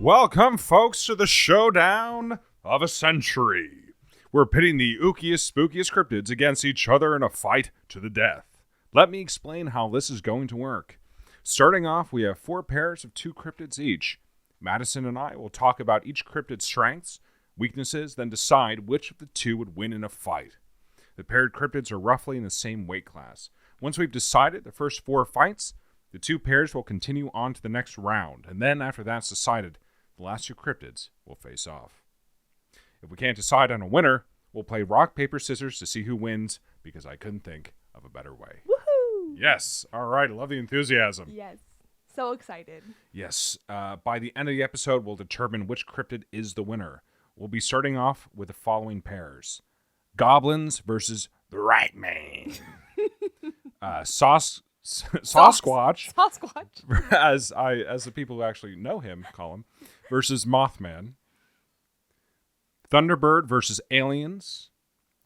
Welcome, folks, to the showdown of a century. We're pitting the ookiest, spookiest cryptids against each other in a fight to the death. Let me explain how this is going to work. Starting off, we have 4 pairs of 2 cryptids each. Madison and I will talk about each cryptid's strengths, weaknesses, then decide which of the 2 would win in a fight. The paired cryptids are roughly in the same weight class. Once we've decided the first 4 fights, the 2 pairs will continue on to the next round, and then after that's decided, the last 2 cryptids will face off. If we can't decide on a winner, we'll play rock, paper, scissors to see who wins, because I couldn't think of a better way. Woohoo! Yes. All right. I love the enthusiasm. Yes. So excited. Yes. By the end of the episode, we'll determine which cryptid is the winner. We'll be starting off with the following pairs. Goblins versus the Ratman. Sasquatch. Sasquatch. As the people who actually know him call him, versus Mothman. Thunderbird versus aliens.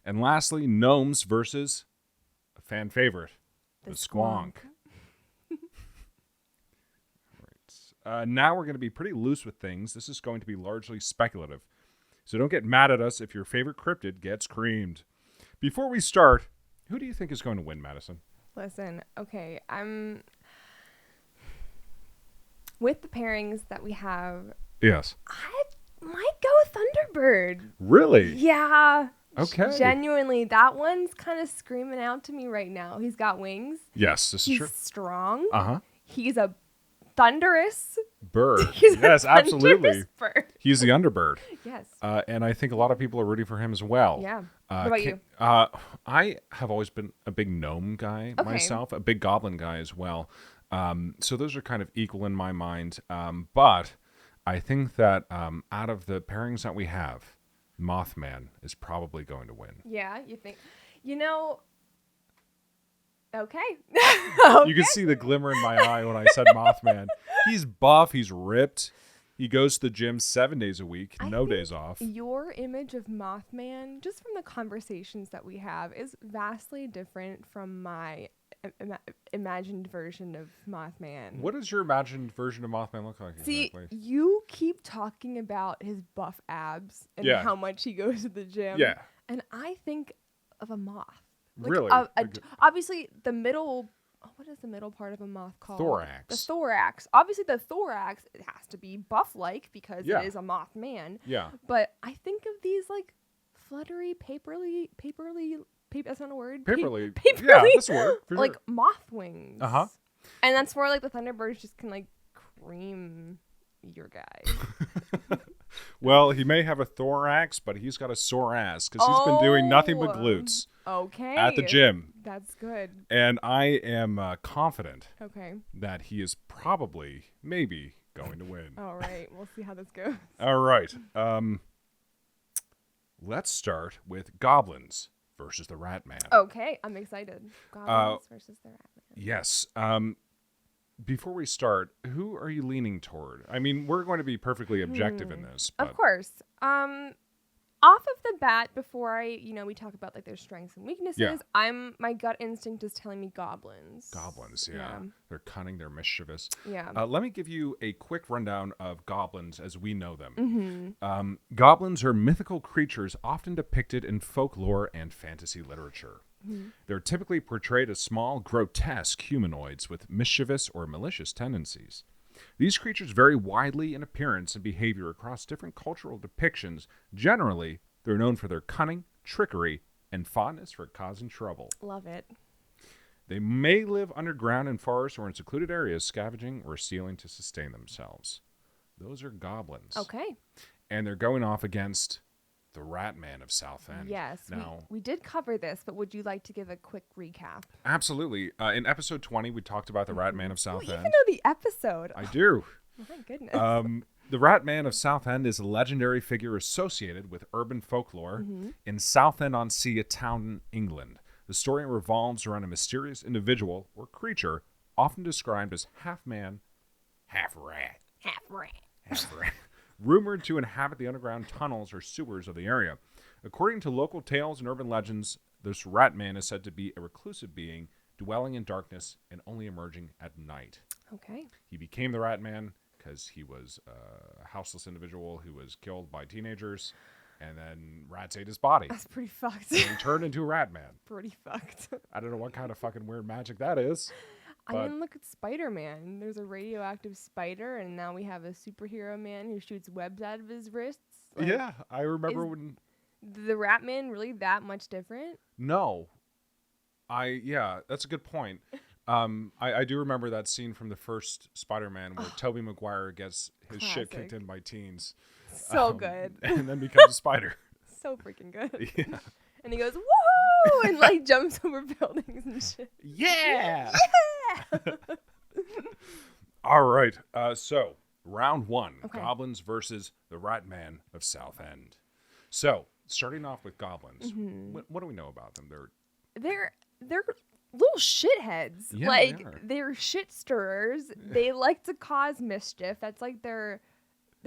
And lastly, Gnomes versus a fan favorite, the Squonk. Right. Now we're going to be pretty loose with things. This is going to be largely speculative. So don't get mad at us if your favorite cryptid gets creamed. Before we start, who do you think is going to win, Madison? Listen, okay, I'm with the pairings that we have. Yes. I might go with Thunderbird. Really? Yeah. Okay. Genuinely, that one's kind of screaming out to me right now. He's got wings. Yes, this is He's true. strong. Uh-huh. He's a thunderous Bird. He's Yes, a absolutely. thunderous bird. He's the underbird. Yes. And I think a lot of people are rooting for him as well. Yeah. What about you? I have always been a big gnome guy myself, a big goblin guy as well. So those are kind of equal in my mind. But I think that out of the pairings that we have, Mothman is probably going to win. Yeah, you think? You know. Okay. You can see the glimmer in my eye when I said Mothman. He's buff. He's ripped. He goes to the gym 7 days a week, no days off. Your image of Mothman, just from the conversations that we have, is vastly different from my imagined version of Mothman. What does your imagined version of Mothman look like exactly? See, you keep talking about his buff abs and how much he goes to the gym. Yeah. And I think of a moth. Like really? Obviously, the middle... what is the middle part of a moth called? Thorax. The thorax. Obviously, the thorax, it has to be buff-like because it is a Mothman. Yeah. But I think of these like fluttery, paperly, that's not a word. Paperly. Paperly. Yeah, that's a word. For like sure. moth wings. Uh-huh. And that's where like the Thunderbirds just can like cream your guy. Well, he may have a thorax, but he's got a sore ass because he's been doing nothing but glutes. Okay. At the gym. That's good. And I am confident that he is probably, maybe, going to win. All right. We'll see how this goes. All right. Let's start with Goblins versus the Ratman. Okay. I'm excited. Goblins versus the Ratman. Yes. Before we start, who are you leaning toward? I mean, we're going to be perfectly objective in this. But... Of course. Off of the bat, before we talk about like their strengths and weaknesses, my gut instinct is telling me goblins. Goblins, yeah. They're cunning, they're mischievous. Yeah. Let me give you a quick rundown of goblins as we know them. Mm-hmm. Goblins are mythical creatures often depicted in folklore and fantasy literature. Mm-hmm. They're typically portrayed as small, grotesque humanoids with mischievous or malicious tendencies. These creatures vary widely in appearance and behavior across different cultural depictions. Generally, they're known for their cunning, trickery, and fondness for causing trouble. Love it. They may live underground in forests or in secluded areas, scavenging or stealing to sustain themselves. Those are goblins. Okay. And they're going off against the Ratman of Southend. Yes, now, we did cover this, but would you like to give a quick recap? Absolutely. In episode 20, we talked about the Ratman of Southend. You even know the episode. I do. Oh, my goodness. The Ratman of Southend is a legendary figure associated with urban folklore in Southend-on-Sea, a town in England. The story revolves around a mysterious individual or creature, often described as half man, half rat. Half rat. Half rat. Rumored to inhabit the underground tunnels or sewers of the area. According to local tales and urban legends, this Ratman is said to be a reclusive being dwelling in darkness and only emerging at night. Okay. He became the Ratman, because he was a houseless individual who was killed by teenagers, and then rats ate his body. That's pretty fucked. And he turned into a rat man. Pretty fucked. I don't know what kind of fucking weird magic that is. I mean, look at Spider-Man. There's a radioactive spider, and now we have a superhero man who shoots webs out of his wrists. Like, yeah, I remember when... the Ratman really that much different? No. Yeah, that's a good point. I do remember that scene from the first Spider-Man where Tobey Maguire gets his shit kicked Classic. in by teens. So good. And then becomes a spider. So freaking good. Yeah. And he goes, woohoo! And like jumps over buildings and shit. Yeah! Yeah! All right. So, round one. Okay. Goblins versus the Ratman of Southend. So, starting off with goblins. Mm-hmm. What do we know about them? They're little shitheads. Yeah, like they are. they're shit stirrers. They like to cause mischief. That's like their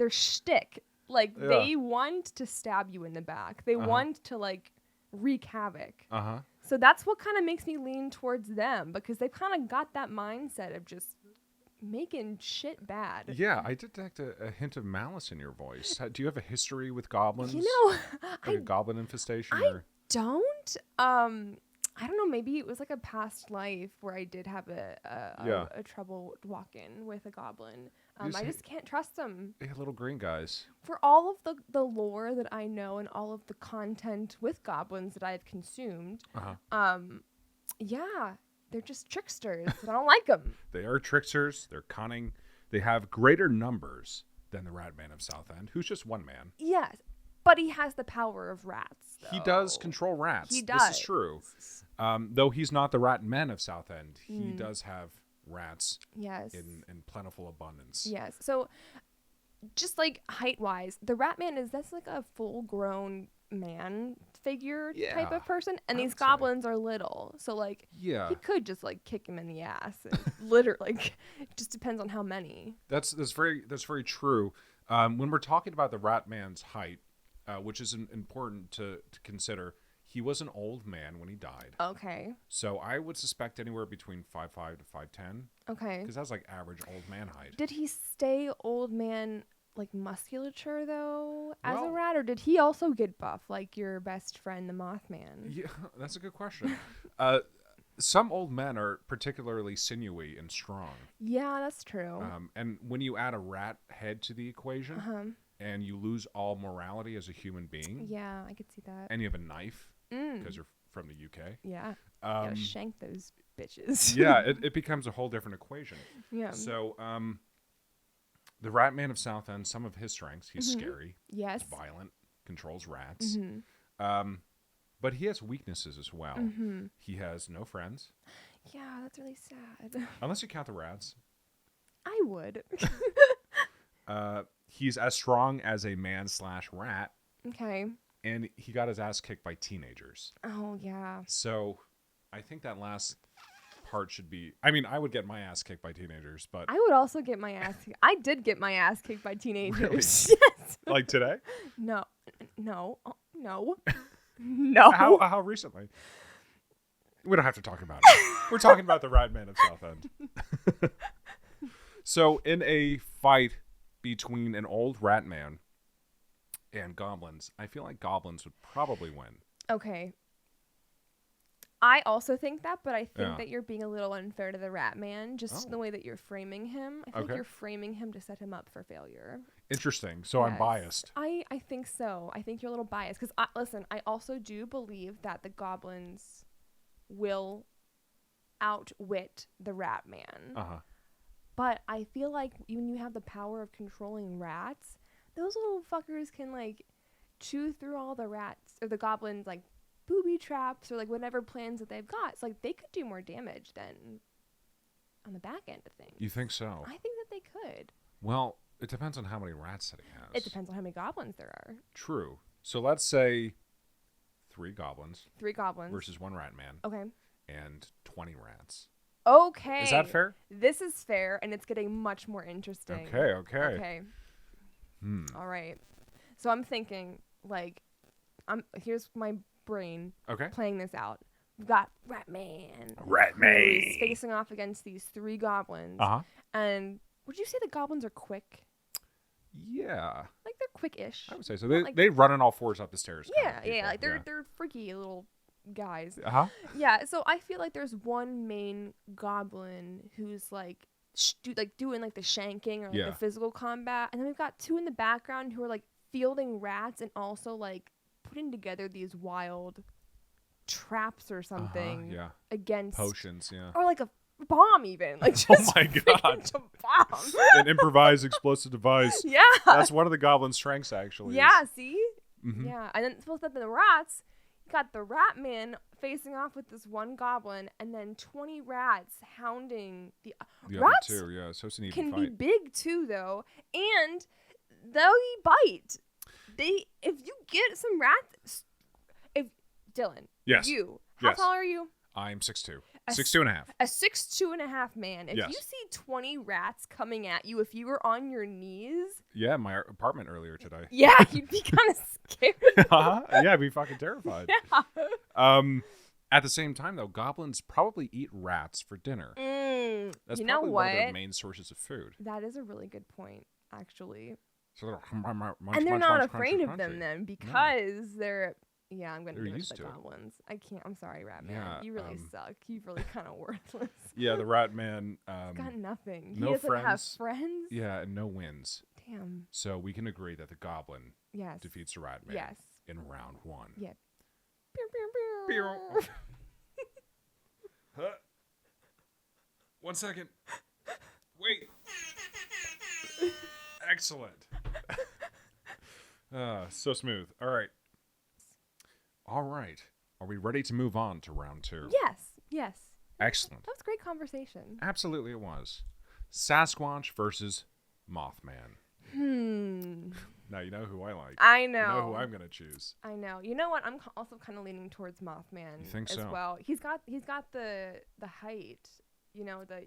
shtick. Like Yeah. they want to stab you in the back. They Uh-huh. want to like wreak havoc. Uh-huh. So that's what kind of makes me lean towards them, because they've kind of got that mindset of just making shit bad. Yeah, I detect a hint of malice in your voice. Do you have a history with goblins? You know, Like a goblin infestation? I or? don't. I don't know. Maybe it was like a past life where I did have a trouble walking with a goblin. I just can't trust them. Yeah, little green guys. For all of the lore that I know and all of the content with goblins that I've consumed, Uh-huh. yeah, they're just tricksters. And I don't like them. They are tricksters. They're cunning. They have greater numbers than the Ratman of Southend, who's just one man. Yes, but he has the power of rats. He does though. control rats. He This is does. true. Though he's not the Ratman of Southend, he does have rats Yes. in plentiful abundance. Yes. So, just like height-wise, the Ratman that's like a full-grown man figure type Yeah, of person, and I these would say. goblins are little. So like, Yeah, he could just like kick him in the ass, and literally, like, it just depends on how many. that's very true. When we're talking about the Ratman's height, which is important to consider, he was an old man when he died. Okay. So I would suspect anywhere between 5'5" to 5'10", Okay. because that's like average old man height. Did he stay old man like musculature though as a Well- rat, or did he also get buff like your best friend the Mothman? Yeah, that's a good question. Some old men are particularly sinewy and strong. Yeah, that's true. And when you add a rat head to the equation Uh-huh. and you lose all morality as a human being, Yeah, I could see that. and you have a knife Mm. because you're from the UK, Yeah. Gotta shank those bitches. yeah, it becomes a whole different equation. Yeah. So the Ratman of Southend, some of his strengths, he's scary, Yes. he's violent, controls rats. Mm-hmm. But he has weaknesses as well. Mm-hmm. He has no friends, Yeah, that's really sad. unless you count the rats. I would. He's as strong as a man/rat, Okay. and he got his ass kicked by teenagers. Oh yeah. So I think that last part should be... I mean, I would get my ass kicked by teenagers, but... I would also get my ass. I did get my ass kicked by teenagers. Yes. Like today? No. No. No. No. How recently? We don't have to talk about it. We're talking about the Ratman of Southend. So in a fight between an old rat man and goblins, I feel like goblins would probably win. Okay. I also think that, but I think Yeah. that you're being a little unfair to the Ratman, just Oh. the way that you're framing him. I think Okay. you're framing him to set him up for failure. Interesting. So I'm Yes. biased. I think so. I think you're a little biased because listen, I also do believe that the goblins will outwit the Ratman. Uh-huh. But I feel like when you have the power of controlling rats, those little fuckers can like chew through all the rats or the goblins like booby traps or like whatever plans that they've got. So like they could do more damage than on the back end of things. You think so? I think that they could. Well, it depends on how many rats that he has. It depends on how many goblins there are. True. So let's say 3 goblins 3 goblins. versus 1 rat man Okay. and 20 rats. Okay. Is that fair? This is fair, and it's getting much more interesting. Okay. Okay. Hmm. All right. So I'm thinking, like, here's my brain Okay. playing this out. We've got Ratman. Ratman. Who's facing off against these 3 goblins. Uh-huh. And Would you say the goblins are quick? Yeah, Like they're quick-ish. I would say so. Not like- they run on all fours up the stairs. kind Yeah, of people. like they're freaky little guys. Uh-huh. Yeah, so I feel like there's one main goblin who's like doing like the shanking or like Yeah. the physical combat, and then we've got two in the background who are like fielding rats and also like putting together these wild traps or something Yeah. against Potions, yeah. or like a bomb even. Like just Oh my God. freaking a bomb. An improvised explosive device. Yeah. That's one of the goblin's strengths, actually. Yeah, see? Mhm. Yeah. And then supposed to the rats, you got the Ratman facing off with this one goblin and then 20 rats hounding the The rats other two, yeah. So it's an even can fight. be big too though, and they'll bite. If you get some rats, if Dylan, Yes. you, how Yes. tall are you? I'm 6'2". A 6'2" and a half. A 6'2.5" man. If Yes. you see 20 rats coming at you, if you were on your knees, Yeah, my apartment earlier today. yeah, you'd be kind of scared. Yeah, I'd be fucking terrified. Yeah. At the same time, though, goblins probably eat rats for dinner. That's You know probably one of their what? main sources of food. That is a really good point, actually. So they're munch, And they're munch, not munch, afraid crunchy, of them crunchy. then because they're. Yeah, I'm gonna They're give it to used the to it. goblins. I can't. I'm sorry, Ratman. Yeah, You really suck. You're really kind of worthless. Yeah, the Ratman. He's got nothing. no he doesn't have friends. friends. Yeah, and no wins. Damn. So we can agree that the goblin Yes. defeats the Ratman Yes. in round 1. Yeah. Pew, pew, pew. Huh? 1 second. Wait. Excellent. So smooth. All right. All right. Are we ready to move on to round 2? Yes. Yes. Excellent. That was great conversation. Absolutely it was. Sasquatch versus Mothman. Now you know who I like. I know. You know who I'm going to choose. I know. You know what? I'm also kind of leaning towards Mothman You think as so? well. He's got the height. You know, the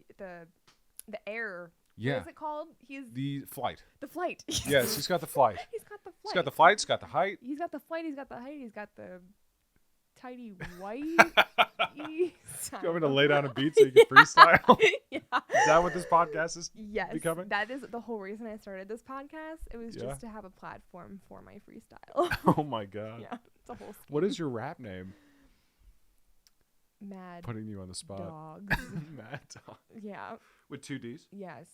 air. Yeah. What is it called? He's The flight. the flight. Yes, he's got the flight. He's got the flight. He's got the flight, he's got the height. He's got the flight. He's got the height. He's got the tidy white. You want me to lay down a beat so you can freestyle? Yeah. Is that what this podcast is Yes. becoming? That is the whole reason I started this podcast. It was Yeah. just to have a platform for my freestyle. Oh my god. Yeah. It's a whole scheme. What is your rap name? Mad Putting you on the spot. Dogs. Mad Dog. Yeah. With 2 D's? Yes.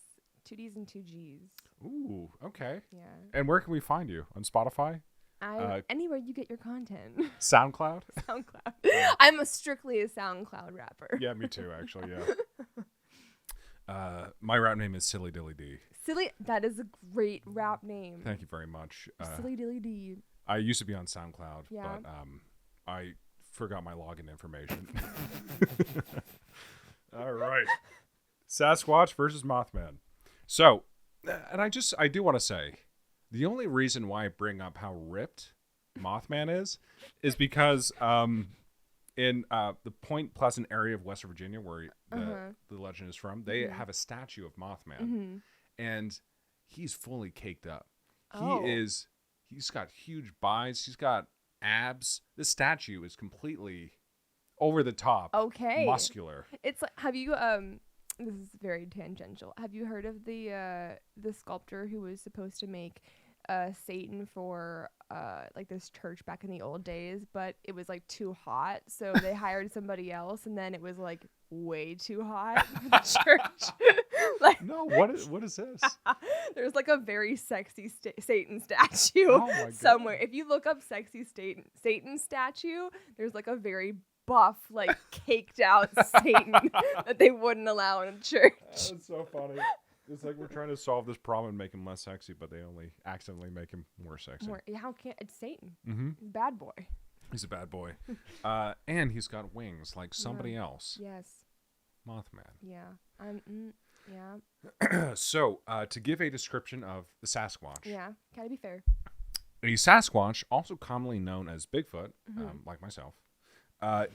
2 D's and 2 G's. Ooh, okay. Yeah. And where can we find you? On Spotify? Anywhere you get your content. SoundCloud? SoundCloud. I'm strictly a SoundCloud rapper. Yeah, me too, actually, yeah. My rap name is Silly Dilly D. Silly. That is a great rap name. Thank you very much. Silly Dilly D. I used to be on SoundCloud, Yeah. but I forgot my login information. All right. Sasquatch versus Mothman. So, and I do want to say, the only reason why I bring up how ripped Mothman is because in the Point Pleasant area of West Virginia, where the legend is from, they have a statue of Mothman, and he's fully caked up. Oh. He's got huge buys. He's got abs. This statue is completely over the top. Okay. Muscular. It's like, have you this is very tangential. Have you heard of the sculptor who was supposed to make Satan for like this church back in the old days, but it was like too hot, so they hired somebody else, and then it was like way too hot for the church. Like, No, what is this? there's like a very sexy Satan statue Oh my somewhere. God. If you look up sexy Satan statue, there's like a very buff, like caked out Satan that they wouldn't allow in a church. That's so funny. It's like we're trying to solve this problem and make him less sexy, but they only accidentally make him more sexy. How can it's Satan? Mm-hmm. He's a bad boy. He's a bad boy. And he's got wings like somebody else. Yes. Mothman. Yeah. Yeah. So, to give a description of the Sasquatch. Yeah. Gotta be fair. A Sasquatch, also commonly known as Bigfoot, like myself,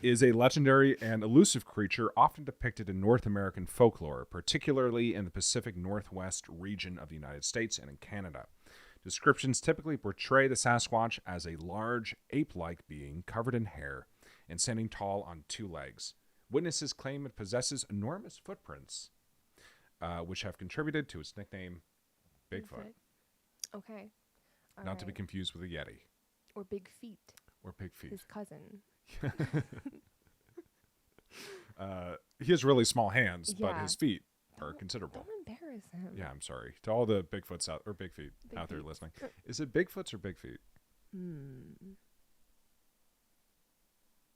is a legendary and elusive creature often depicted in North American folklore, particularly in the Pacific Northwest region of the United States and in Canada. Descriptions typically portray the Sasquatch as a large, ape-like being covered in hair and standing tall on 2 legs. Witnesses claim it possesses enormous footprints. which have contributed to its nickname, Bigfoot. Okay. All Not to be right. confused with a Yeti Or Big Feet, or Big Feet. his cousin. He has really small hands, but Yeah. his feet are Don't- considerable. Don't embarrass him. Yeah, I'm sorry. To all the Bigfoots out, or Big Feet Big out there feet. listening. Is it Bigfoots or Big Feet?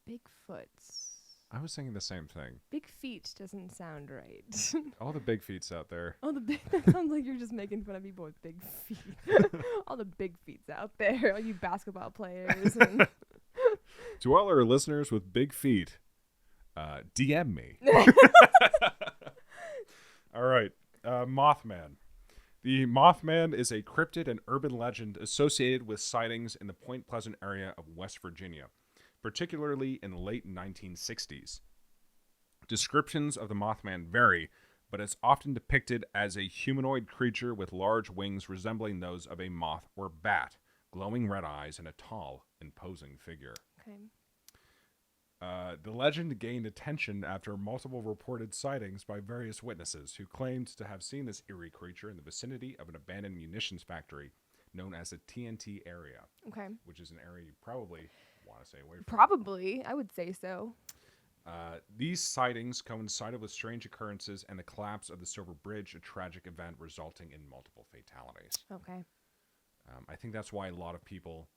Bigfoots. I was thinking the same thing. Big Feet doesn't sound right. All the Big Feets out there. Oh, that sounds like you're just making fun of people with big feet. All the big feets out there, all you basketball players. And To all our listeners with big feet, DM me. All right. Mothman. The Mothman is a cryptid and urban legend associated with sightings in the Point Pleasant area of West Virginia, particularly in the late 1960s. Descriptions of the Mothman vary, but it's often depicted as a humanoid creature with large wings resembling those of a moth or bat, glowing red eyes, and a tall, imposing figure. okay. The legend gained attention after multiple reported sightings by various witnesses who claimed to have seen this eerie creature in the vicinity of an abandoned munitions factory known as the TNT area, Okay. which is an area you probably want to stay away from. Probably, I would say so. These sightings coincided with strange occurrences and the collapse of the Silver Bridge, a tragic event resulting in multiple fatalities. Okay. I think that's why a lot of people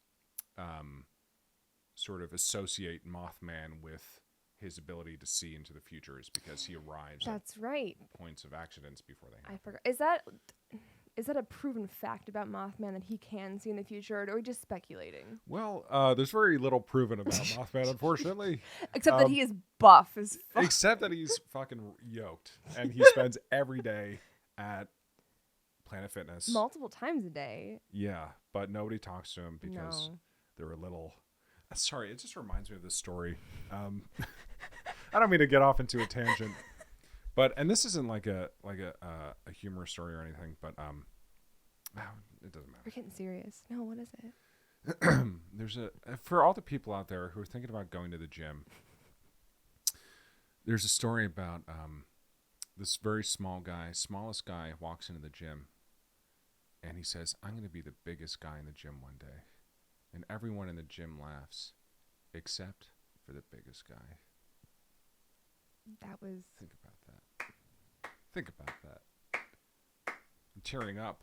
sort of associate Mothman with his ability to see into the future, is because he arrives That's right. at points of accidents before they happen. I forgot. Is that a proven fact about Mothman that he can see in the future, or are we just speculating? Well, there's very little proven about Mothman, unfortunately. Except that he is buff as fuck. Except that he's fucking yoked, and he spends every day at Planet Fitness. Multiple times a day. Yeah, but nobody talks to him because No. they're a little... Sorry, it just reminds me of this story. I don't mean to get off into a tangent, but and this isn't like a humorous story or anything, but it doesn't matter. We're getting serious. No, what is it? There's for all the people out there who are thinking about going to the gym. There's a story about this very smallest guy walks into the gym, and he says, "I'm going to be the biggest guy in the gym one day," and everyone in the gym laughs, except for the biggest guy. That was... Think about that. Think about that. I'm tearing up.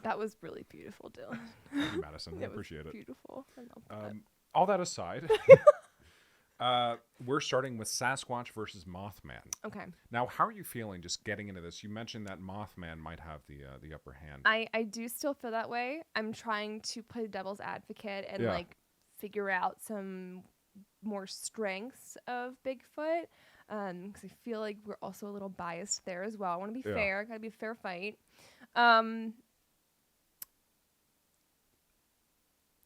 That was really beautiful, Dylan. Thank you, Madison. I That was appreciate it. beautiful. I love that. All that aside, we're starting with Sasquatch versus Mothman. Okay. Now, how are you feeling just getting into this? You mentioned that Mothman might have the upper hand. I do still feel that way. I'm trying to play the devil's advocate and Yeah. figure out some more strengths of Bigfoot. Because I feel like we're also a little biased there as well. I want to be Yeah. fair. Gotta be a fair fight.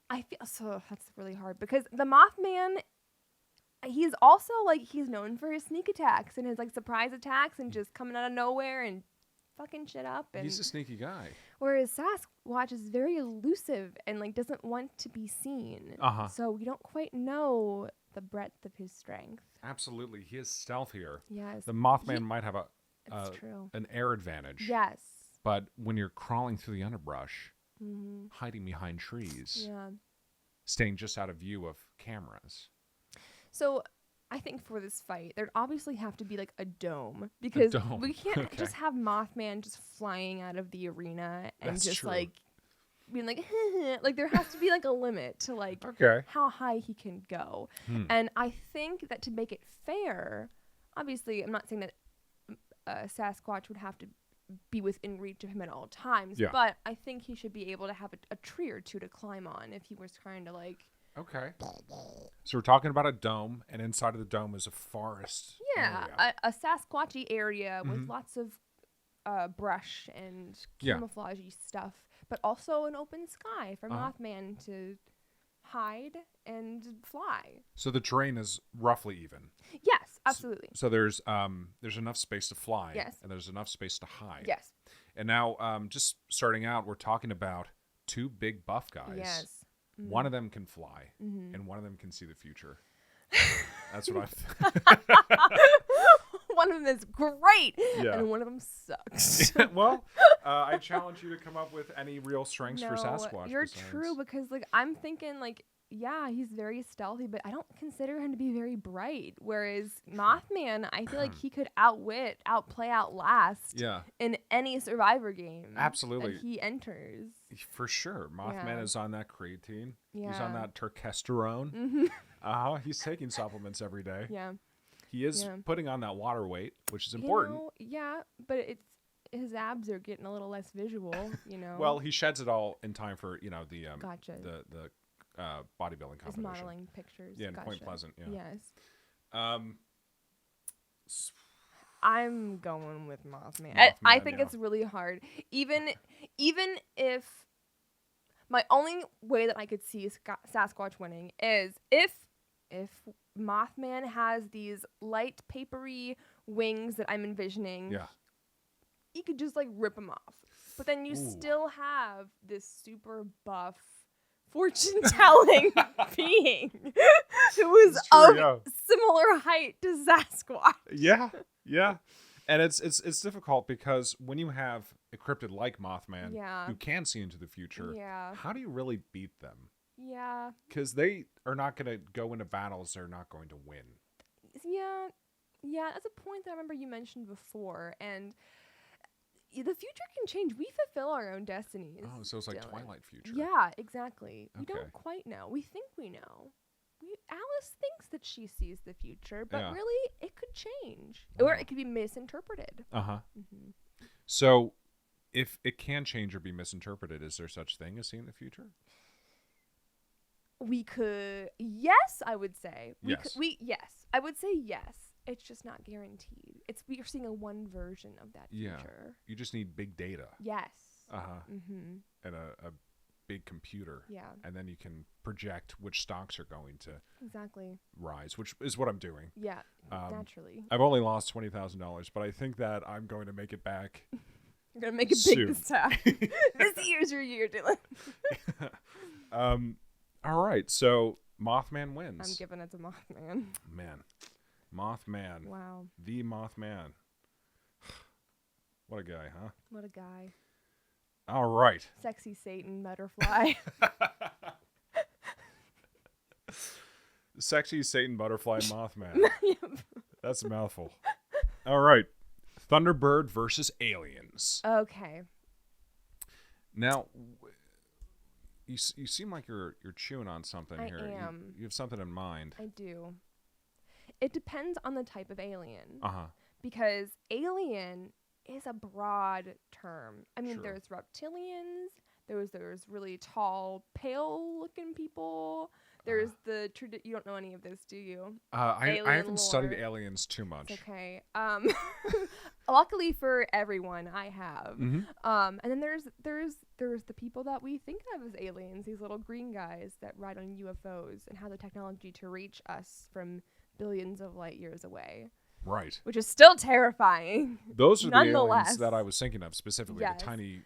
I feel so that's really hard because the Mothman, he's also he's known for his sneak attacks and his surprise attacks and just coming out of nowhere and fucking shit up. And He's a sneaky guy. whereas Sasquatch is very elusive and doesn't want to be seen. Uh-huh. So we don't quite know the breadth of his strength. Absolutely. He is stealthier. Yes. The Mothman might have It's true. an air advantage. Yes. But when you're crawling through the underbrush, Mm-hmm. hiding behind trees, Yeah. staying just out of view of cameras. So I think for this fight, there'd obviously have to be a dome because dome. we can't Okay. just have Mothman just flying out of the arena and That's just true. being there has to be a limit to Okay. how high he can go. And I think that to make it fair, obviously I'm not saying that Sasquatch would have to be within reach of him at all times, Yeah. but I think he should be able to have a tree or two to climb on if he was trying to Okay. So we're talking about a dome, and inside of the dome is a forest. area. a Sasquatchy area with lots of brush and Yeah. camouflagey stuff, but also an open sky for Uh-huh. Mothman to hide and fly. So the terrain is roughly even. Yes, absolutely. So there's enough space to fly. Yes. And there's enough space to hide. Yes. And now, just starting out, we're talking about two big buff guys. Yes. One of them can fly, and one of them can see the future. That's what I. one of them is great, Yeah. and one of them sucks. Well, I challenge you to come up with any real strengths for Sasquatch. You're besides. true, because like I'm thinking like, yeah, he's very stealthy, but I don't consider him to be very bright. Whereas Mothman, I feel like he could outplay, outlast Yeah, in any Survivor game. absolutely. That he enters. For sure. Mothman is on that creatine. Yeah. He's on that turkesterone. Mm-hmm. He's taking supplements every day. Yeah. He is Yeah. putting on that water weight, which is important. Yeah, but his abs are getting a little less visual, you know. Well, he sheds it all in time for, the Gotcha. the bodybuilding His competition. modeling pictures. Yeah, in Gotcha. Point Pleasant, yeah. Yes. S- I'm going with Mothman. Mothman, I think yeah. it's really hard. Even if my only way that I could see Sasquatch winning is if Mothman has these light papery wings that I'm envisioning. Yeah. You could just like rip them off. But then you Ooh. still have this super buff fortune telling being who is It's true, of yeah. similar height to Sasquatch. Yeah. And it's difficult because when you have a cryptid like Mothman Yeah. who can see into the future, Yeah. how do you really beat them? Yeah. Because they are not going to go into battles they're not going to win. Yeah. Yeah. That's a point that I remember you mentioned before. And the future can change. We fulfill our own destinies. Oh, so it's like Dylan. Twilight future. Yeah, exactly. We Okay. don't quite know. We think we know. Alice thinks that she sees the future, but Yeah. really it could change. Wow. Or it could be misinterpreted. Uh-huh. Mm-hmm. So if it can change or be misinterpreted, is there such thing as seeing the future? We could, yes, I would say. Yes. Yes, I would say yes. It's just not guaranteed. We're seeing a one version of that Yeah. future. You just need big data. Yes. Uh-huh. Mm-hmm. And a big computer. Yeah. And then you can project which stocks are going to Exactly. rise, which is what I'm doing. Yeah. Um, Naturally. I've only lost $20,000, but I think that I'm going to make it back. You're gonna make it big soon. this time. This year's your year, Dylan. All right, so Mothman wins. I'm giving it to Mothman. Man, Mothman. Wow. The Mothman. What a guy, huh? What a guy. All right. Sexy Satan butterfly. Sexy Satan Butterfly Mothman. Yep. That's a mouthful. All right. Thunderbird versus aliens. Okay. Now, you seem like you're chewing on something I here. am. You have something in mind. I do. It depends on the type of alien. Uh-huh. Because alien is a broad term. I mean, Sure. there's reptilians. There's really tall, pale-looking people. There's you don't know any of this, do you? I Alien haven't studied lore. aliens too much. It's okay. Luckily for everyone, I have. Mm-hmm. And then there's the people that we think of as aliens, these little green guys that ride on UFOs and have the technology to reach us from billions of light years away. Right. Which is still terrifying. Those are the aliens Nonetheless. that I was thinking of specifically. Yes. The tiny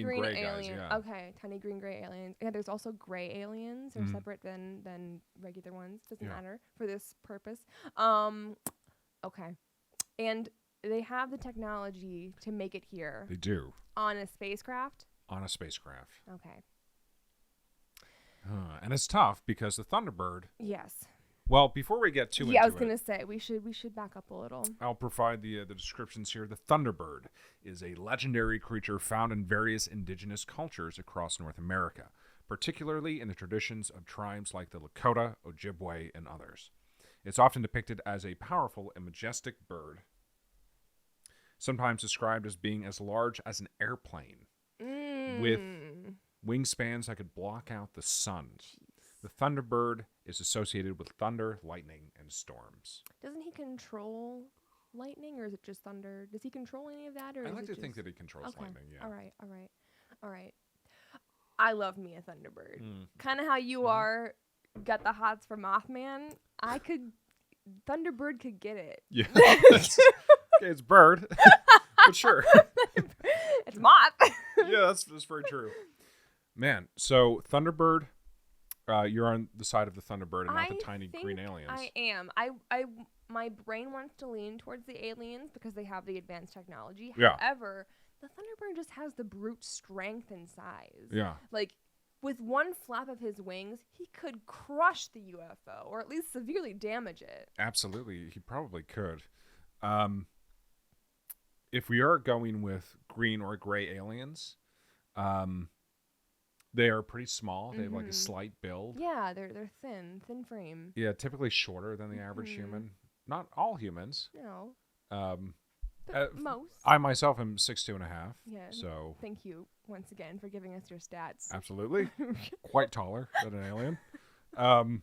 green gray alien. guys. Yeah. Okay, tiny green gray aliens. Yeah, there's also gray aliens. They're separate than regular ones. Doesn't matter for this purpose. Okay. And they have the technology to make it here They do. on a spacecraft. On a spacecraft. Okay. And it's tough because the Thunderbird. Yes. Well, before we get too into Yeah, I was it, gonna say we should back up a little. I'll provide the descriptions here. The Thunderbird is a legendary creature found in various indigenous cultures across North America, particularly in the traditions of tribes like the Lakota, Ojibwe, and others. It's often depicted as a powerful and majestic bird, sometimes described as being as large as an airplane, with wingspans that could block out the sun. The Thunderbird is associated with thunder, lightning, and storms. Doesn't he control lightning, or is it just thunder? Does he control any of that, or I is like it to just... think that he controls lightning, yeah. All right. I love me a Thunderbird. Mm. Kind of how you are, got the hots for Mothman. Thunderbird could get it. Yeah. Okay, it's bird. But sure. It's Moth. Yeah, that's very true. Man, so Thunderbird, You're on the side of the Thunderbird and not the I tiny think green aliens. I am. My brain wants to lean towards the aliens because they have the advanced technology. Yeah. However, the Thunderbird just has the brute strength and size. Yeah. Like, with one flap of his wings, he could crush the UFO, or at least severely damage it. Absolutely. He probably could. If we are going with green or gray aliens, they are pretty small. They have like a slight build. Yeah, they're thin frame. Yeah, typically shorter than the average human. Not all humans. No. But Most. I myself am 6'2.5". Yeah. So Thank you once again for giving us your stats. absolutely, quite taller than an alien. So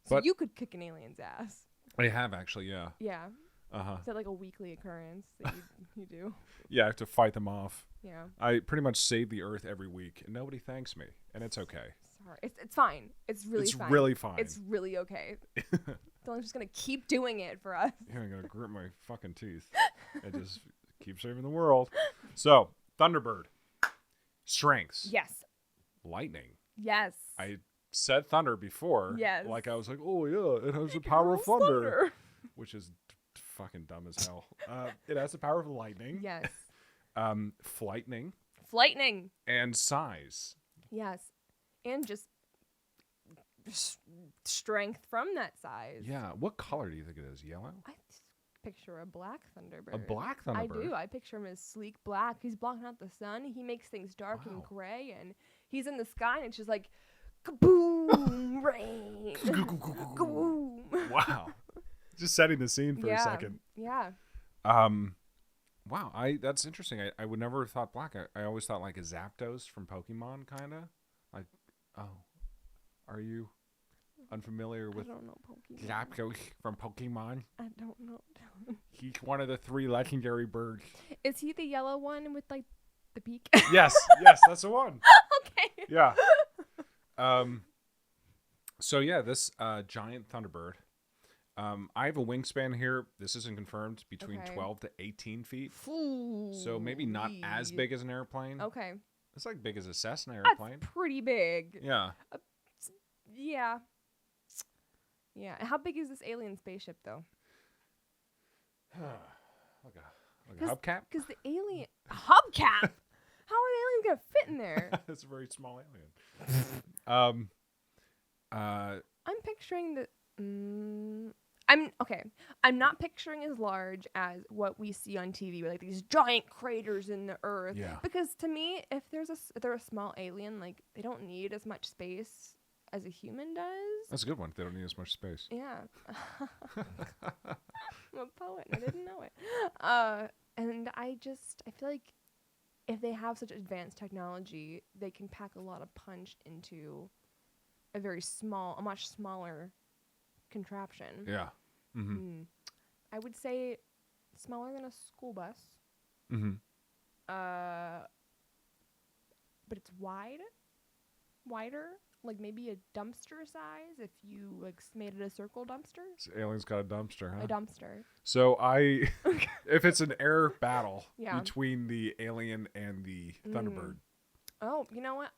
but you could kick an alien's ass. I have actually, yeah. Yeah. Uh-huh. Is that like a weekly occurrence that you do? Yeah, I have to fight them off. Yeah. I pretty much save the Earth every week, and nobody thanks me, and it's okay. Sorry. It's fine. It's really fine. It's really fine. It's really okay. Dylan's just going to keep doing it for us. Yeah, I'm going to grit my fucking teeth and just keep saving the world. So, Thunderbird. Strengths. Yes. Lightning. Yes. I said thunder before. Yes. Like I was like, oh yeah, it has the power of thunder. Which is fucking dumb as hell. It has the power of lightning. Yes. Flightning. Flightning. And size. Yes. And just strength from that size. Yeah. What color do you think it is? Yellow? I picture a black Thunderbird. A black Thunderbird? I do. I picture him as sleek black. He's blocking out the sun. He makes things dark and gray, and he's in the sky, and it's just like, kaboom, rain. Kaboom. Wow. Just setting the scene for a second. Yeah. Wow. That's interesting. I would never have thought black. I always thought like a Zapdos from Pokemon, kind of. Like, oh, are you unfamiliar with I don't know Pokemon. Zapdos from Pokemon? I don't know. He's one of the 3 legendary birds. Is he the yellow one with like the beak? Yes, that's the one. Okay. Yeah. So yeah, this giant Thunderbird. I have a wingspan here. This isn't confirmed. Between 12 to 18 feet. Ooh, So maybe not as big as an airplane. Okay. It's like big as a Cessna airplane. That's pretty big. Yeah. Yeah. Yeah. How big is this alien spaceship, though? like a hubcap? Because the alien... Hubcap? How are the aliens going to fit in there? It's a very small alien. I'm picturing the... I'm not picturing as large as what we see on TV, with like these giant craters in the earth. Yeah. Because to me, if they're a small alien, like they don't need as much space as a human does. That's a good one. They don't need as much space. Yeah. I'm a poet. I didn't know it. And I feel like if they have such advanced technology, they can pack a lot of punch into a much smaller contraption. Yeah. Mm-hmm. I would say smaller than a school bus. Mm-hmm. But it's wider, like maybe a dumpster size if you like made it a circle dumpster. So alien's got a dumpster, huh? A dumpster. So if it's an air battle between the alien and the Thunderbird. Oh, you know what?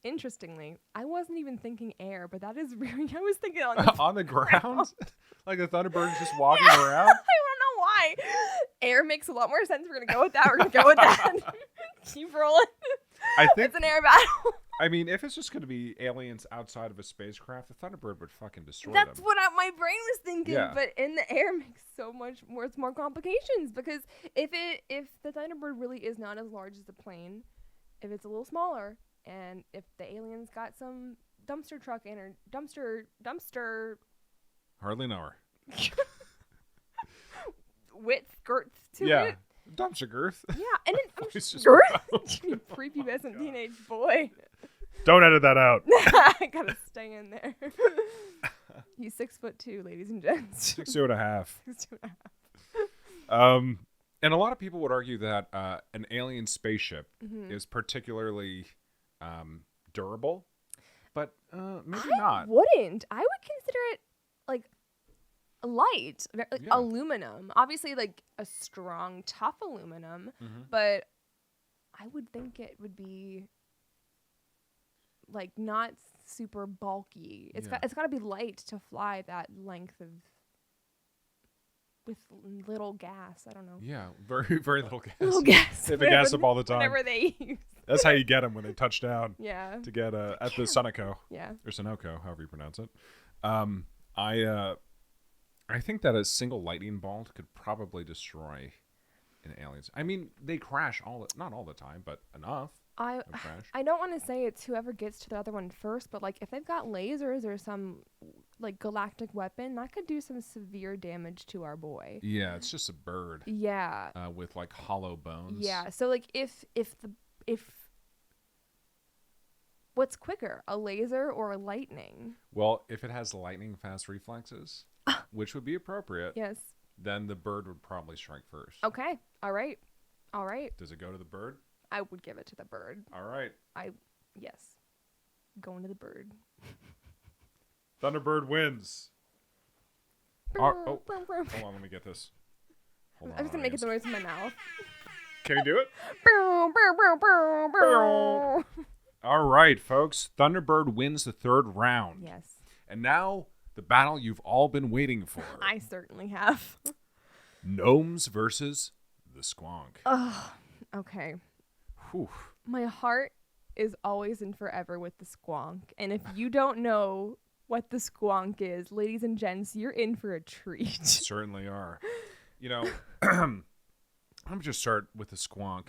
Interestingly, I wasn't even thinking air, but that is really... I was thinking on the ground? Like the Thunderbird's just walking around? I don't know why. Air makes a lot more sense. We're going to go with that. We're going to go with that. Keep rolling. I think it's an air battle. I mean, if it's just going to be aliens outside of a spacecraft, the Thunderbird would fucking destroy them. That's what my brain was thinking. Yeah. But in the air makes so much more... It's more complications. Because if the Thunderbird really is not as large as the plane, if it's a little smaller... And if the aliens got some dumpster truck in or dumpster. Hardly know her. Width, girth to it. Yeah. Dumpster girth. Yeah. And then girth? You prepubescent teenage boy. Don't edit that out. I gotta stay in there. He's 6'2", ladies and gents. 6'2.5". 6'2.5. And a lot of people would argue that an alien spaceship Mm-hmm. is particularly durable, but maybe I not. wouldn't. I would consider it like light, like aluminum. Obviously, like a strong, tough aluminum, but I would think it would be like not super bulky. It's Yeah. got to be light to fly that length of with little gas. I don't know. Yeah, very, very little gas. Little gas. They have to gas up all the time. Whatever they use. That's how you get them when they touch down Yeah. to get at the Sunoco. Yeah. Or Sunoco, however you pronounce it. I think that a single lightning bolt could probably destroy an alien's. I mean, they crash not all the time, but enough. I don't want to say it's whoever gets to the other one first, but like if they've got lasers or some like galactic weapon, that could do some severe damage to our boy. Yeah, it's just a bird. Yeah. With like hollow bones. Yeah. So like if what's quicker, a laser or a lightning? Well, if it has lightning fast reflexes, which would be appropriate, Yes. then the bird would probably strike first. Okay. All right. Does it go to the bird? I would give it to the bird. All right. Yes. Going to the bird. Thunderbird wins. Hold on, let me get this. Hold I'm just gonna make it the noise in my mouth. Can you do it? All right, folks. Thunderbird wins the third round. Yes. And now, the battle you've all been waiting for. I certainly have. Gnomes versus the Squonk. Oh, okay. Whew. My heart is always and forever with the Squonk. And if you don't know what the Squonk is, ladies and gents, you're in for a treat. Certainly are. You know, I'm going to just start with the Squonk.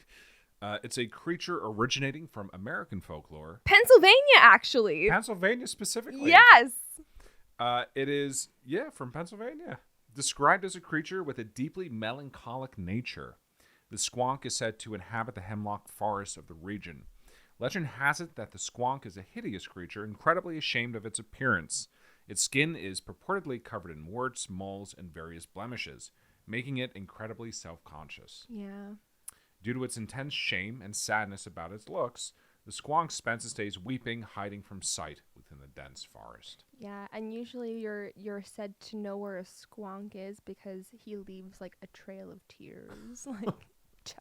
It's a creature originating from American folklore. Pennsylvania, actually. Pennsylvania specifically. Yes. It is, from Pennsylvania. Described as a creature with a deeply melancholic nature, the Squonk is said to inhabit the hemlock forest of the region. Legend has it that the Squonk is a hideous creature, incredibly ashamed of its appearance. Its skin is purportedly covered in warts, moles, and various blemishes, making it incredibly self-conscious. Yeah. Due to its intense shame and sadness about its looks, the Squonk spends its days weeping, hiding from sight within the dense forest. Yeah, and usually you're said to know where a Squonk is because he leaves like a trail of tears, like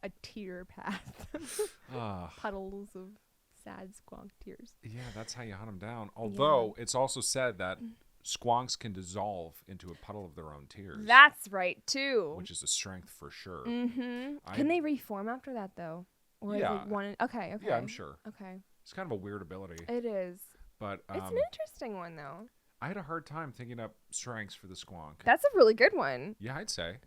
a tear path, puddles of sad Squonk tears. Yeah, that's how you hunt them down. Although it's also said that Squonks can dissolve into a puddle of their own tears. That's right too. Which is a strength for sure. Mm-hmm. Can they reform after that though? Or is it one? Okay. Yeah, I'm sure. Okay. It's kind of a weird ability. It is. But it's an interesting one though. I had a hard time thinking up strengths for the Squonk. That's a really good one. Yeah, I'd say.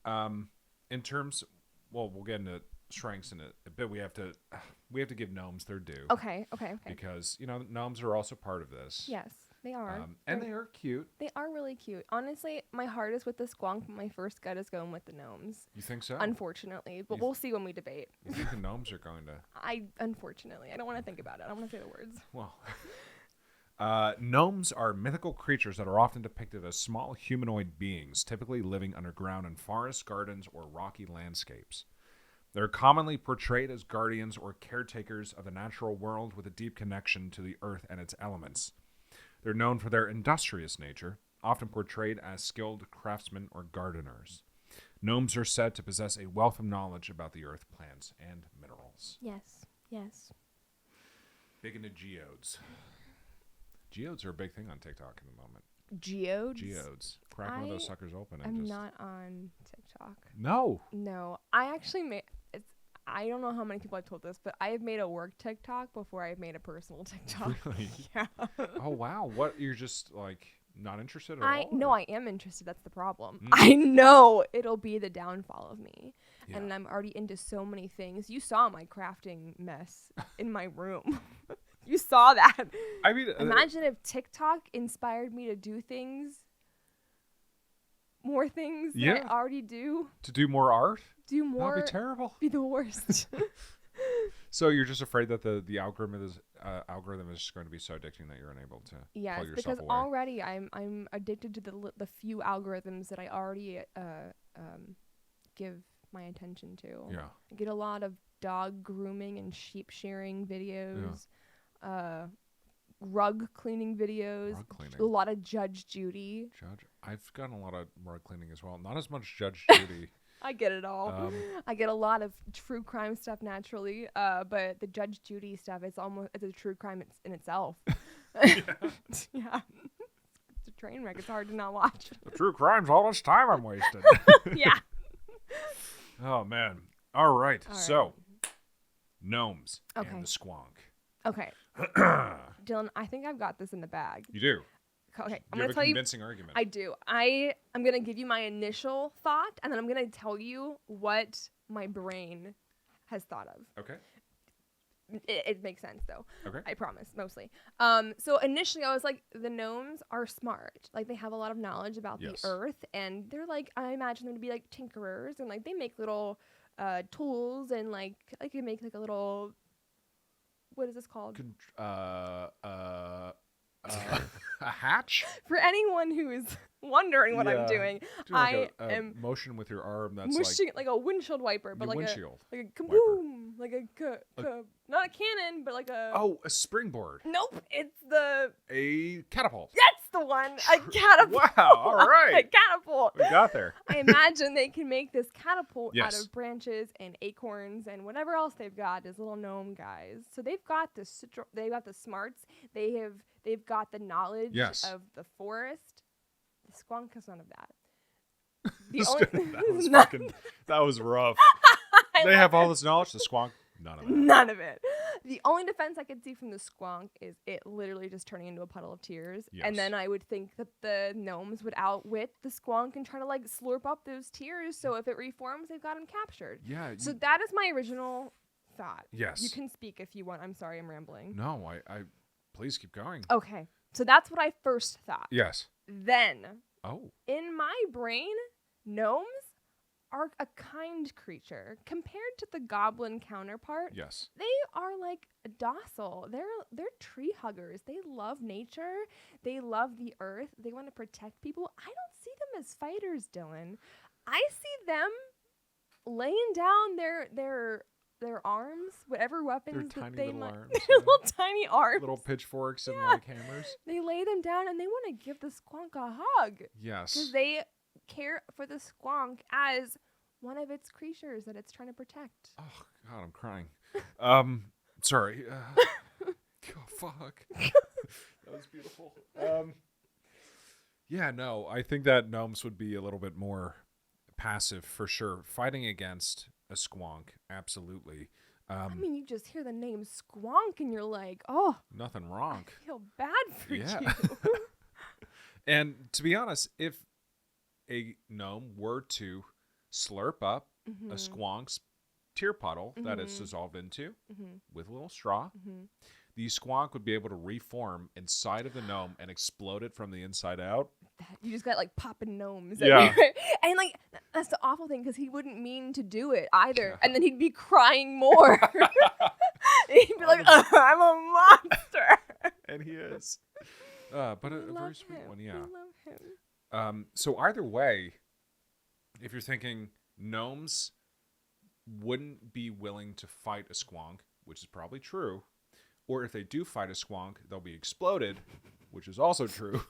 In terms, we'll get into strengths in a bit. We have to give gnomes their due. Okay. Because gnomes are also part of this. Yes, they are. And they are cute. They are really cute. Honestly, my heart is with the Squonk, but my first gut is going with the gnomes. You think so? Unfortunately, but we'll see when we debate. You think the gnomes are going to? Unfortunately, I don't want to think about it. I don't want to say the words. Well, gnomes are mythical creatures that are often depicted as small humanoid beings, typically living underground in forests, gardens, or rocky landscapes. They're commonly portrayed as guardians or caretakers of the natural world with a deep connection to the earth and its elements. They're known for their industrious nature, often portrayed as skilled craftsmen or gardeners. Gnomes are said to possess a wealth of knowledge about the earth, plants, and minerals. Yes. Big into geodes. Geodes are a big thing on TikTok in the moment. Geodes? Crack one of those suckers open. I'm not on TikTok. No. I actually made... I don't know how many people I've told this, but I have made a work TikTok before I've made a personal TikTok. Really? Yeah. Oh, wow. What? You're just, not interested at all? No, I am interested. That's the problem. I know it'll be the downfall of me. Yeah. And I'm already into so many things. You saw my crafting mess in my room. You saw that. I mean... Imagine if TikTok inspired me to do more things that I already do. To do more art? Do more. That'd be terrible. Be the worst. So you're just afraid that the algorithm is just going to be so addicting that you're unable to pull yourself away. Because already I'm addicted to the few algorithms that I already give my attention to. Yeah. I get a lot of dog grooming and sheep shearing videos. Yeah. Rug cleaning videos. A lot of Judge Judy. I've gotten a lot of rug cleaning as well. Not as much Judge Judy. I get it all. I get a lot of true crime stuff naturally, but the Judge Judy stuff, it's a true crime in itself. Yeah. It's a train wreck. It's hard to not watch. The true crime's all this time I'm wasted. Yeah. Oh, man. All right. All So, gnomes Okay. and the squonk. Okay. Dylan, I think I've got this in the bag. You do. Okay, I'm You going have to a tell you. convincing argument. I do. I'm going to give you my initial thought, and then I'm going to tell you what my brain has thought of. Okay. It makes sense, though. Okay. I promise, mostly. So initially, I was like, the gnomes are smart. Like, they have a lot of knowledge about Yes. the earth, and they're like, I imagine them to be like tinkerers, and like they make little tools, and like can make like a little. What is this called? A hatch? For anyone who is wondering what I'm Yeah. doing, Do like I a am motion with your arm that's mushing it like a windshield wiper, but the like windshield. a kaboom, like not a cannon, but like a. Oh, a springboard. Nope, it's the. A catapult. That's the one. A catapult. Wow, all right. A catapult. We got there. I imagine they can make this catapult out Yes. of branches and acorns and whatever else they've got. As little gnome guys, so they've got they've got the smarts. They've got the knowledge Yes. of the forest. The squonk has none of that. That was rough. They have all this knowledge. The squonk, none of it. None of it. The only defense I could see from the squonk is it literally just turning into a puddle of tears. Yes. And then I would think that the gnomes would outwit the squonk and try to like slurp up those tears. So if it reforms, they've got him captured. Yeah. So that is my original thought. Yes. You can speak if you want. I'm sorry, I'm rambling. No, I please keep going. Okay. So that's what I first thought. Yes. Then, Oh. in my brain, gnomes are a kind creature compared to the goblin counterpart. Yes. They are like docile. They're tree huggers. They love nature. They love the earth. They want to protect people. I don't see them as fighters, Dylan. I see them laying down their arms, whatever weapons Their that tiny they little might. arms, Their yeah. little tiny arms. Little pitchforks and Yeah. like hammers. They lay them down and they want to give the squonk a hug because Yes. they care for the squonk as one of its creatures that it's trying to protect. Oh God, I'm crying. Sorry. Oh fuck. That was beautiful. Yeah, no, I think that gnomes would be a little bit more passive for sure. Fighting against a squonk, absolutely. I mean, you just hear the name Squonk and you're like, oh, Nothing wrong. I feel bad for Yeah. you. And to be honest, if a gnome were to slurp up a squonk's tear puddle that it's dissolved into with a little straw, the squonk would be able to reform inside of the gnome and explode it from the inside out. You just got like popping gnomes. Yeah. everywhere. And like, that's the awful thing because he wouldn't mean to do it either. Yeah. And then he'd be crying more. He'd be like, I'm a monster. And he is. But a very sweet him. one, We yeah. love him. So either way, if you're thinking gnomes wouldn't be willing to fight a squonk, which is probably true, or if they do fight a squonk, they'll be exploded, which is also true.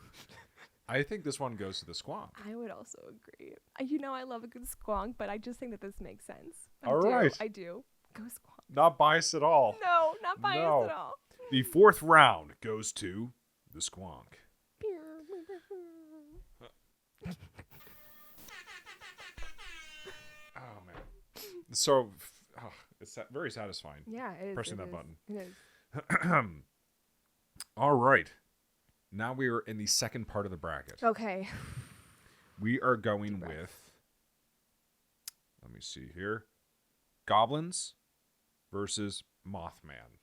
I think this one goes to the squonk. I would also agree. You know I love a good squonk, but I just think that this makes sense. All right. I do. Go squonk. Not biased at all. No, not biased No. at all. The fourth round goes to the squonk. Oh, man. So, it's very satisfying. Yeah, it is. Pressing it that is. button. It is. All right. Now we are in the second part of the bracket. Okay. We are going Deep breath. with, let me see here, goblins versus Mothman.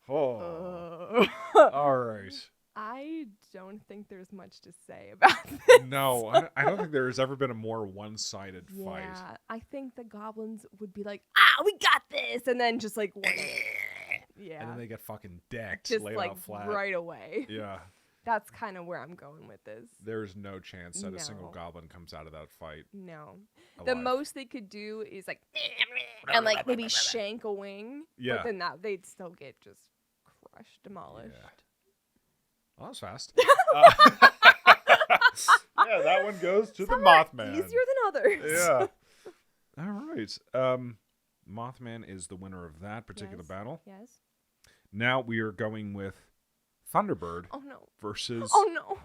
Oh. All right. I don't think there's much to say about this. No, I don't think there's ever been a more one-sided fight. Yeah, I think the goblins would be like, we got this, and then just like, yeah, And then they get fucking decked, just laid like out flat. right away. Yeah. That's kind of where I'm going with this. There's no chance that No. a single goblin comes out of that fight No, the alive. most they could do is like, and like maybe shank a wing. Yeah. But then they'd still get just crushed, demolished. Yeah. Well, that was fast. Yeah, that one goes to Some the are Mothman. easier than others. Yeah. All right. Mothman is the winner of that particular battle. Yes. Now we are going with Thunderbird Oh no. versus Oh no.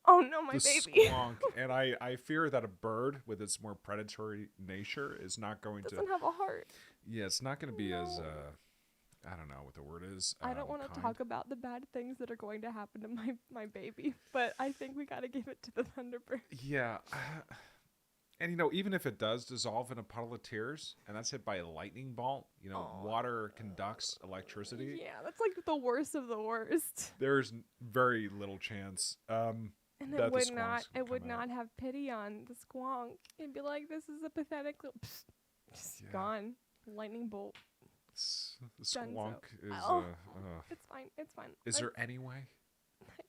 Oh no, my the baby. Squonk. And I fear that a bird with its more predatory nature is not going Doesn't have a heart. Yeah, it's not going to be No. as I don't know what the word is. I don't want to talk about the bad things that are going to happen to my baby, but I think we got to give it to the Thunderbird. Yeah. And, even if it does dissolve in a puddle of tears, and that's hit by a lightning bolt, water conducts electricity. Yeah, that's like the worst of the worst. There's very little chance And that it would not have pity on the Squonk. It'd be like, this is a pathetic little... Just gone. Lightning bolt. The Squonk is... It's fine. It's fine. Is there any way?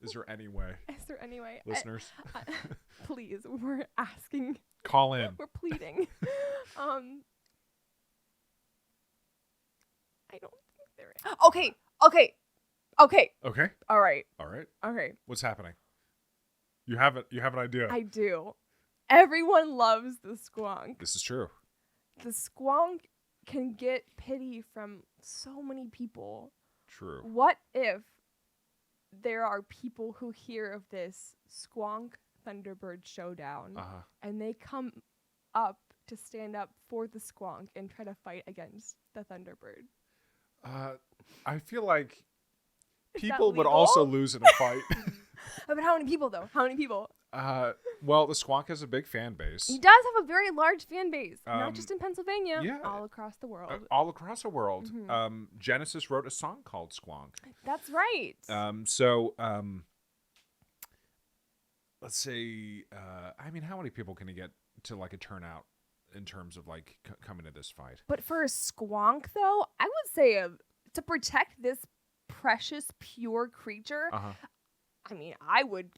Is there any way? Is there any way? Listeners? Please, we're asking... Call in. We're pleading. I don't think there is. Okay. Okay. All right. What's happening? You have an idea. I do. Everyone loves the Squonk. This is true. The Squonk can get pity from so many people. True. What if there are people who hear of this Squonk Thunderbird showdown and they come up to stand up for the Squonk and try to fight against the Thunderbird? I feel like Is people that would legal? also lose in a fight. But how many people, though? How many people? Well, the Squonk has a big fan base. He does have a very large fan base, not just in Pennsylvania, yeah. all across the world. All across the world. Genesis wrote a song called Squonk. That's right. Let's say, how many people can you get to like a turnout in terms of like coming to this fight? But for a Squonk, though, I would say to protect this precious, pure creature, I would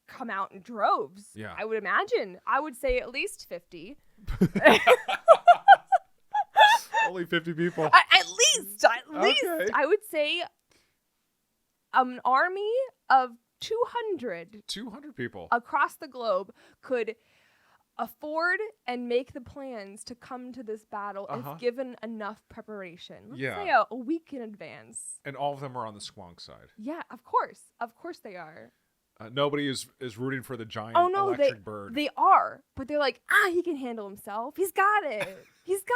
come out in droves. Yeah. I would imagine. I would say at least 50. Only 50 people. At least. Okay. I would say an army of 200 people across the globe could afford and make the plans to come to this battle if given enough preparation. Let's say a week in advance. And all of them are on the Squonk side. Yeah, of course. Of course they are. Nobody is rooting for the giant electric bird. They are. But they're like, he can handle himself. He's got it. He's the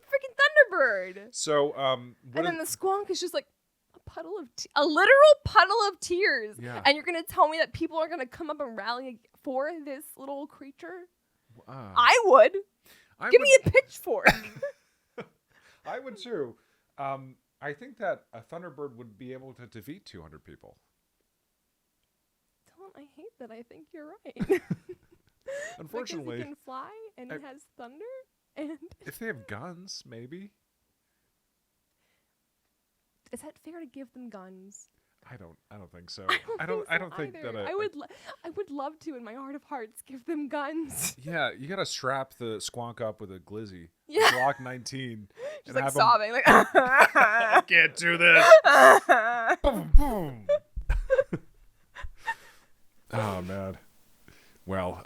freaking Thunderbird. So, and then the Squonk is just like a literal puddle of tears. Yeah. And you're going to tell me that people are going to come up and rally for this little creature? I would. Give me a pitchfork. I would too. I think that a Thunderbird would be able to defeat 200 people. I hate that. I think you're right. Unfortunately. Because he can fly and he has thunder. And if they have guns, maybe. Is that fair to give them guns? I don't think so. I don't think that I would love to, in my heart of hearts, give them guns. Yeah, you gotta strap the Squonk up with a glizzy. Yeah. Glock 19. She's like sobbing, like I can't do this. Boom, boom. Oh man. Well,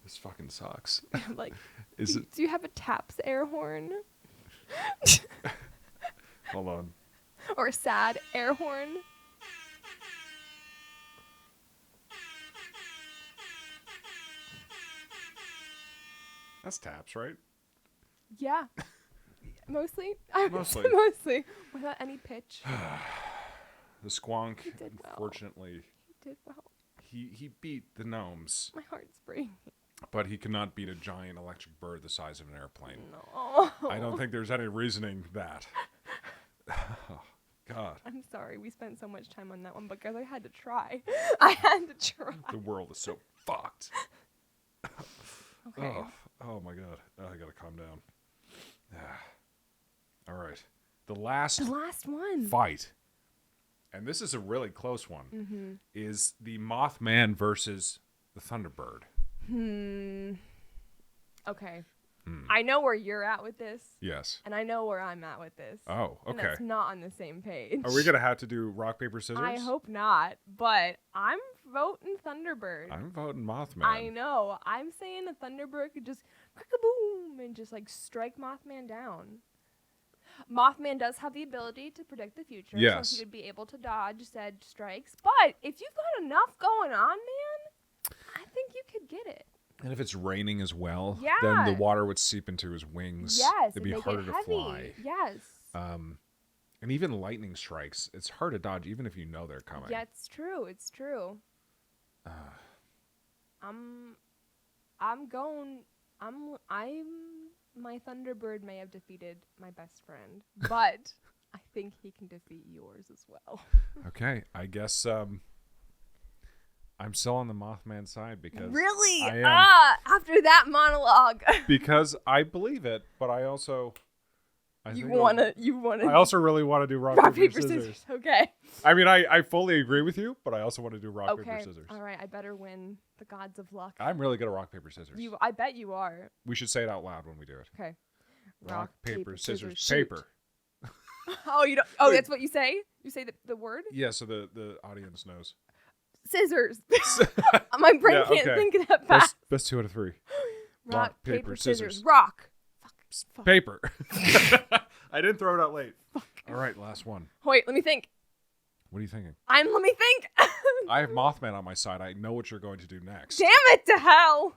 this fucking sucks. Like, Is it? Do you have a taps air horn? Hold on. Or a sad air horn? That's taps, right? Yeah. Mostly. Mostly. Without any pitch. The Squonk, did well. unfortunately, He did well. he beat the Gnomes, My heart's breaking. but he cannot beat a giant electric bird the size of an airplane. No. I don't think there's any reasoning that. Oh, God. I'm sorry. We spent so much time on that one because I had to try. The world is so fucked. Okay. Oh my God. I gotta calm down. All right. The last one. fight, and this is a really close one, is the Mothman versus the Thunderbird. Okay. I know where you're at with this. Yes. And I know where I'm at with this. Oh, And okay. that's not on the same page. Are we going to have to do rock, paper, scissors? I hope not, but I'm voting Thunderbird. I'm voting Mothman. I know. I'm saying a Thunderbird could just crick-a-boom and just like strike Mothman down. Mothman does have the ability to predict the future, Yes. so he would be able to dodge said strikes. But if you've got enough going on, man, I think you could get it. And if it's raining as well, Yeah. then the water would seep into his wings. Yes, It'd be and they harder get to heavy. fly. Yes. And even lightning strikes, it's hard to dodge even if you know they're coming. Yeah, it's true. It's true. I'm going. My Thunderbird may have defeated my best friend, but I think he can defeat yours as well. Okay, I guess I'm still on the Mothman side because Really? I am. After that monologue. Because I believe it, but I also You wanna I also really want to do rock, paper, scissors. Okay. I mean, I fully agree with you, but I also want to do rock, paper, scissors. All right, I better win the gods of luck. I'm really good at rock, paper, scissors. I bet you are. We should say it out loud when we do it. Okay. Rock, paper, scissors, shoot. paper. Oh, you don't. Oh, that's what you say. You say the word. Yeah, so the audience knows. Scissors. My brain Yeah, can't okay. think that fast. Best 2 out of 3. Rock, paper, scissors. scissors. Rock. Fuck. Paper. I didn't throw it out late. Fuck. All right, last one. Wait, let me think. What are you thinking? Let me think. I have Mothman on my side. I know what you're going to do next. Damn it to hell.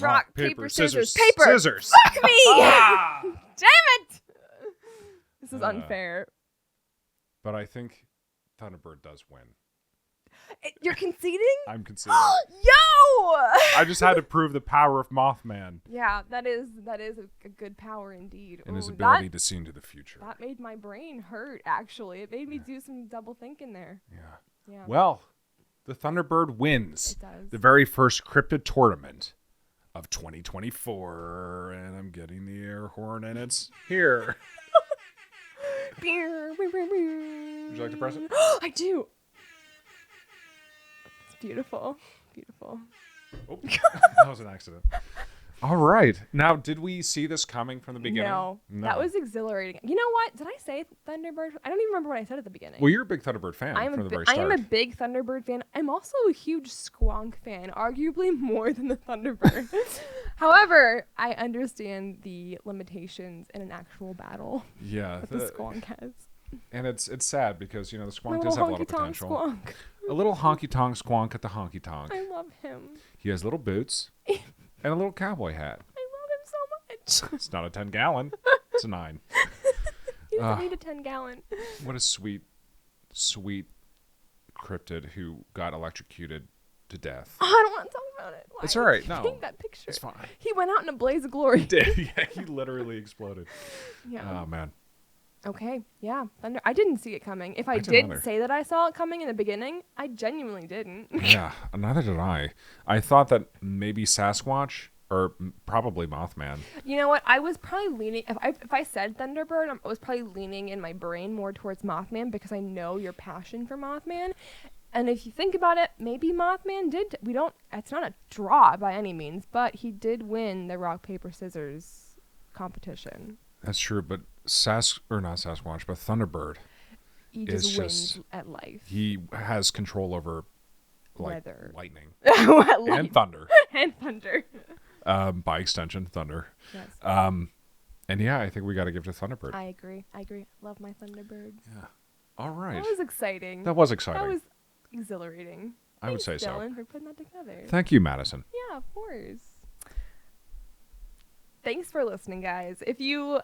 Rock, paper, scissors. Paper. Scissors. Fuck me. Ah! Damn it. This is unfair. But I think Thunderbird does win. You're conceding? I'm conceding. Yo! I just had to prove the power of Mothman Yeah, that is a good power indeed. and his Ooh, ability to see into the future. That made my brain hurt, actually. It made me do some double thinking there. Yeah. Yeah. Well, the Thunderbird wins It does. the very first Cryptid tournament of 2024, and I'm getting the air horn, and it's here. Would you like to press it? I do. It's beautiful. Beautiful. Oh, that was an accident. All right. Now, did we see this coming from the beginning? No, that was exhilarating. You know what? Did I say Thunderbird? I don't even remember what I said at the beginning. Well, you're a big Thunderbird fan from the very start. I am a big Thunderbird fan. I'm also a huge Squonk fan, arguably more than the Thunderbird. However, I understand the limitations in an actual battle Yeah. that the Squonk has. And it's sad because, the My Squonk does little have a lot of honky-tonk potential. Squonk. A little honky-tonk Squonk at the honky-tonk. I love him. He has little boots and a little cowboy hat. I love him so much. It's not a 10-gallon. It's a 9. He doesn't need a 10-gallon. What a sweet, sweet cryptid who got electrocuted to death. Oh, I don't want to talk about it. Why It's all right. did you No. paint that picture? It's fine. He went out in a blaze of glory. He did. Yeah, he literally exploded. Yeah. Oh, man. Okay. Yeah. Thunder. I didn't see it coming. If I didn't did either. say that I saw it coming in the beginning, I genuinely didn't. Yeah, neither did I. I thought that maybe Sasquatch or probably Mothman. You know what? I was probably leaning. If I said Thunderbird, I was probably leaning in my brain more towards Mothman because I know your passion for Mothman. And if you think about it, maybe Mothman did. It's not a draw by any means, but he did win the rock paper scissors competition. That's true, but not Sasquatch, but Thunderbird. He It's just wins just- at life. He has control over Weather. lightning At and life. thunder. And thunder. By extension, thunder. Yes. And yeah, I think we got to give to Thunderbird. I agree. Love my Thunderbirds. Yeah. All right. That was exciting. That was exciting. That was exhilarating. I would Thanks, say so. Dylan, for putting that together. Thank you, Madison. Yeah, of course. Thanks for listening, guys. If you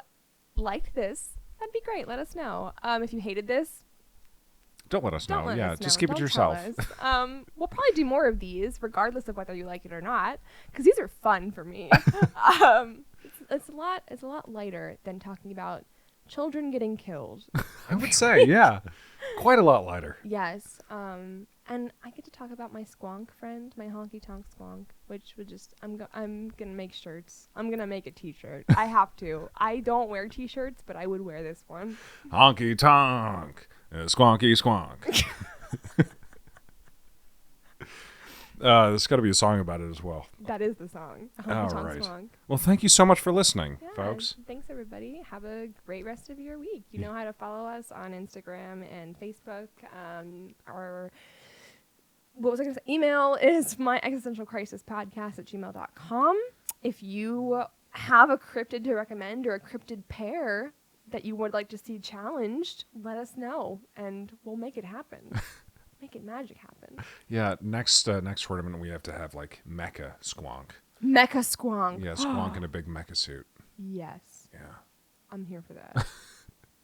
liked this, that'd be great. Let us know. If you hated this, Don't let us don't know. let Yeah, us just know. keep it to Don't tell yourself. us. We'll probably do more of these, regardless of whether you like it or not, because these are fun for me. It's a lot lighter than talking about children getting killed. I would say, yeah. Quite a lot lighter. Yes. And I get to talk about my Squonk friend, my honky tonk Squonk, which would just I'm gonna make shirts. I'm gonna make a T-shirt. I have to. I don't wear T-shirts, but I would wear this one. Honky tonk. Squonky squonk. There's got to be a song about it as well. That is the song. All Song right. Squonk. Well, thank you so much for listening, Yeah, folks. Thanks, everybody. Have a great rest of your week. You know how to follow us on Instagram and Facebook. Our what was I going to say? Email is myexistentialcrisispodcast@gmail.com. If you have a cryptid to recommend or a cryptid pair that you would like to see challenged, let us know, and we'll make it happen. Make it magic happen. Yeah, next tournament we have to have like Mecha Squonk. Mecha Squonk. Yeah, Squonk in a big mecha suit. Yes. Yeah. I'm here for that.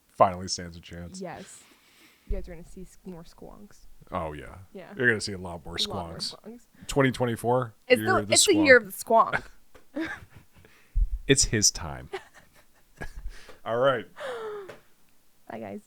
Finally stands a chance. Yes. You guys are going to see more squonks. Oh, yeah. Yeah. You're going to see a lot more A lot more squonks. squonks. 2024, It's the year of the squonk. It's his time. All right. Bye, guys.